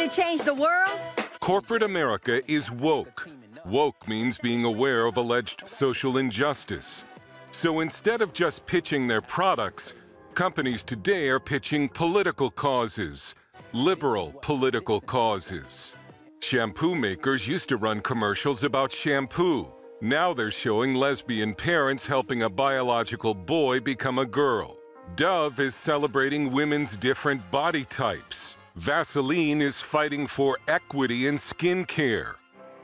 really change the world? Corporate America is woke. Woke means being aware of alleged social injustice. So instead of just pitching their products, companies today are pitching political causes, liberal political causes. Shampoo makers used to run commercials about shampoo. Now they're showing lesbian parents helping a biological boy become a girl. Dove is celebrating women's different body types. Vaseline is fighting for equity in skincare.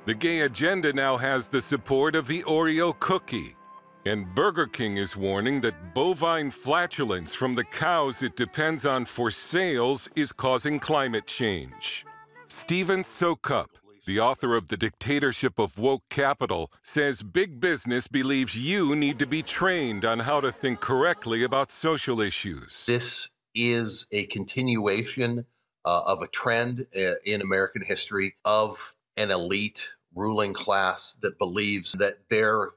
The gay agenda now has the support of the Oreo cookie. And Burger King is warning that bovine flatulence from the cows it depends on for sales is causing climate change. Stephen Soukup, the author of The Dictatorship of Woke Capital, says big business believes you need to be trained on how to think correctly about social issues. This is a continuation of a trend in American history of an elite ruling class that believes that they're,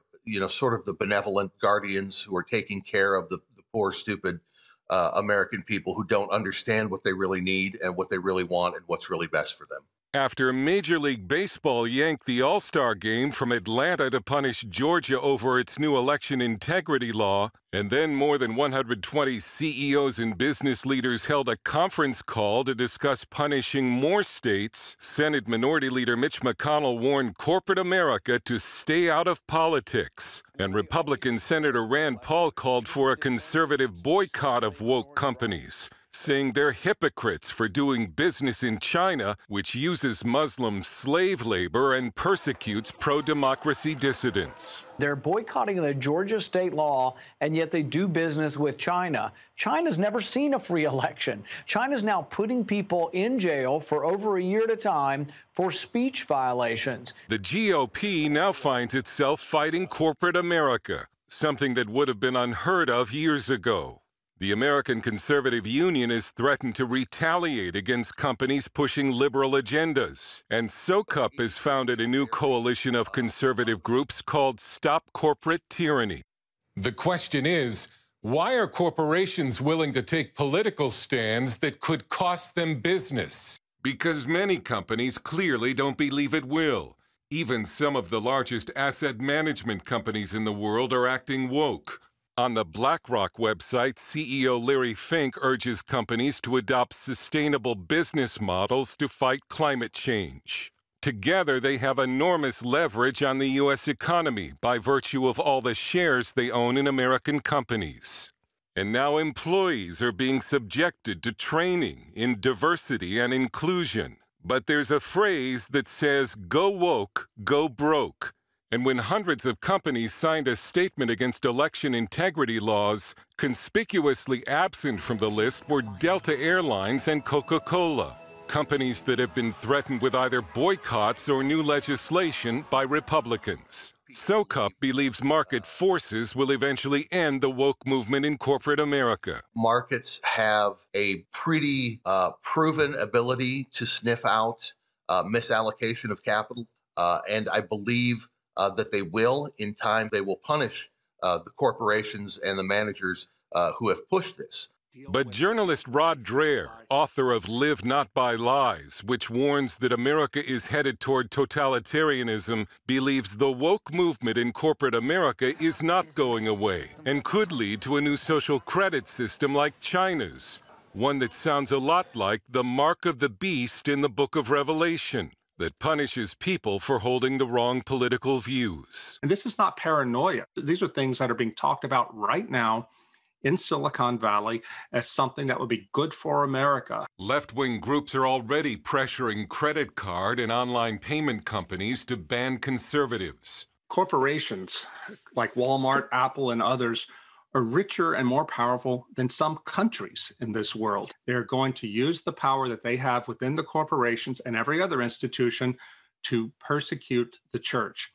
sort of the benevolent guardians who are taking care of the poor, stupid American people who don't understand what they really need and what they really want and what's really best for them. After Major League Baseball yanked the All-Star Game from Atlanta to punish Georgia over its new election integrity law, and then more than 120 CEOs and business leaders held a conference call to discuss punishing more states, Senate Minority Leader Mitch McConnell warned corporate America to stay out of politics. And Republican Senator Rand Paul called for a conservative boycott of woke companies, saying they're hypocrites for doing business in China, which uses Muslim slave labor and persecutes pro-democracy dissidents. They're boycotting the Georgia state law, and yet they do business with China. China's never seen a free election. China's now putting people in jail for over a year at a time for speech violations. The GOP now finds itself fighting corporate America, something that would have been unheard of years ago. The American Conservative Union has threatened to retaliate against companies pushing liberal agendas, and Soukup has founded a new coalition of conservative groups called Stop Corporate Tyranny. The question is, why are corporations willing to take political stands that could cost them business? Because many companies clearly don't believe it will. Even some of the largest asset management companies in the world are acting woke. On the BlackRock website, CEO Larry Fink urges companies to adopt sustainable business models to fight climate change. Together, they have enormous leverage on the U.S. economy by virtue of all the shares they own in American companies. And now employees are being subjected to training in diversity and inclusion. But there's a phrase that says, "Go woke, go broke." And when hundreds of companies signed a statement against election integrity laws, conspicuously absent from the list were Delta Airlines and Coca-Cola, companies that have been threatened with either boycotts or new legislation by Republicans. Soukup believes market forces will eventually end the woke movement in corporate America. Markets have a pretty proven ability to sniff out misallocation of capital, and I believe that they will, in time, they will punish the corporations and the managers who have pushed this. But journalist Rod Dreher, author of Live Not by Lies, which warns that America is headed toward totalitarianism, believes the woke movement in corporate America is not going away and could lead to a new social credit system like China's, one that sounds a lot like the mark of the beast in the book of Revelation, that punishes people for holding the wrong political views. And this is not paranoia. These are things that are being talked about right now in Silicon Valley as something that would be good for America. Left-wing groups are already pressuring credit card and online payment companies to ban conservatives. Corporations like Walmart, Apple, and others are richer and more powerful than some countries in this world. They're going to use the power that they have within the corporations and every other institution to persecute the church.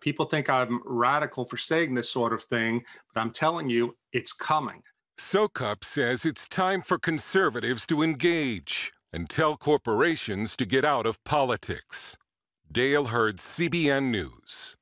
People think I'm radical for saying this sort of thing, but I'm telling you, it's coming. Soukup says it's time for conservatives to engage and tell corporations to get out of politics. Dale Hurd, CBN News.